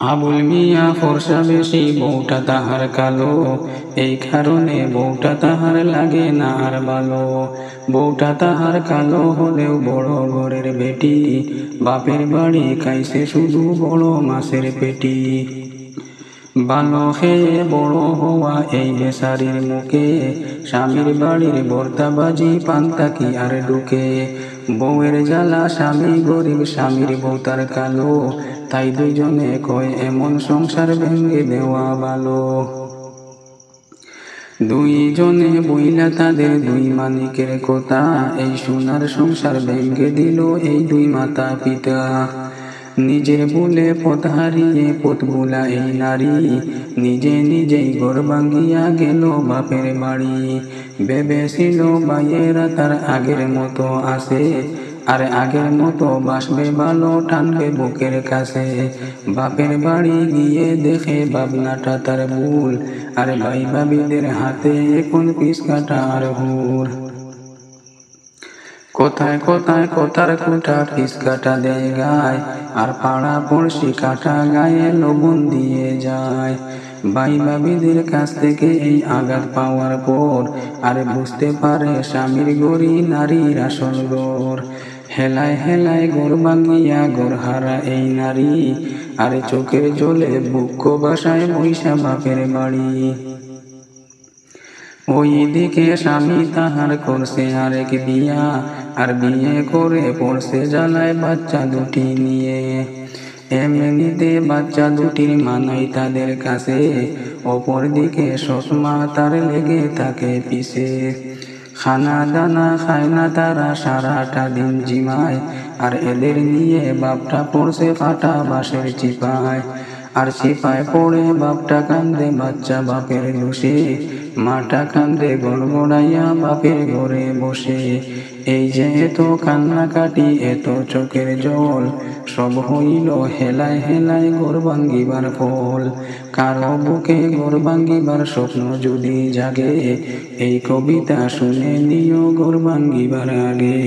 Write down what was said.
আবুল মিয়া ফর্সা বেশি বউটা তাহার কালো, এই কারণে বউটা তাহার লাগে না আর ভালো। বউটা তাহার কালো হলেও বড় ঘরের বেটি, বাপের বাড়ি খাইছে শুধু বড় মাছের পেটি। ভালো খেয়ে বড় হওয়া এই বেচারির মুখে, স্বামীর বাড়ির ভর্তাবাজি পান্তা কি আর ঢুকে। বউয়ের জ্বালা স্বামী গরিব, স্বামীর বউ তার কালো, তাই দুইজনে কয় এমন সংসার ভেঙে দেওয়া ভালো। দুইজনে বইলা তাদের দুই মানিকের কথা, এই সোনার সংসার ভেঙে দিল এই দুই মাতা পিতা। নিজের বলে পথ হারিয়ে পথ ভুলা এই নারী, নিজে নিজেই ঘর ভাঙ্গিয়া গেল বাপের বাড়ি। ভেবেছিল ভাইয়েরা তার আগের মতো আছে, আর আগের মতো বাসবে ভালো, টানবে বুকের কাছে। বাপের বাড়ি গিয়ে দেখে ভাবনাটা তার ভুল, আর ভাই ভাবিদের হাতে এখন পিস কাটা আর হুর। কোথায় কোথায় কথার কুটা পিস কাটা দেয় গায়, আর পাড়া পড়শি কাটা গায়ে লবণ দিয়ে যায়। ভাই ভাবিদের কাছ থেকে এই আঘাত পাওয়ার পর আর বুঝতে পারে স্বামীর গড়ি নারীর আসল গড়। হেলায় হেলায় গড় ভাঙ্গিয়া গড় হারা এই নারী, আর চোখের জলে বুক বাসায় বৈশা বাপের বাড়ি। ওই দিকে স্বামী তাহার করছে আরেক বিয়া, আর বিয়ে করে পড়ছে জ্বালায় বাচ্চা দুটি নিয়ে। এমনিতে বাচ্চা দুটির মানাই তাদের কাছে, অপর দিকে সসমা তার লেগে থাকে পিছে। খানা দানা খায় না তারা, সারাটা দিন জিমায়, আর এদের নিয়ে বাপটা পড়ছে ফাটা বাঁশের চিপায়। আর চিপায় পড়ে বাপটা কান্দে বাচ্চা বাপের দোষে, মাটা কান্দে গড়গড়াইয়া বাপের ঘরে বসে। এই যে এত কান্নাকাটি এত চোখের জল, সব হইল হেলায় হেলায় ঘর ভাঙ্গিবার ফল। কারো বুকে ঘর ভাঙ্গিবার স্বপ্ন যদি জাগে, এই কবিতা শুনে নিও ঘর ভাঙ্গিবার আগে।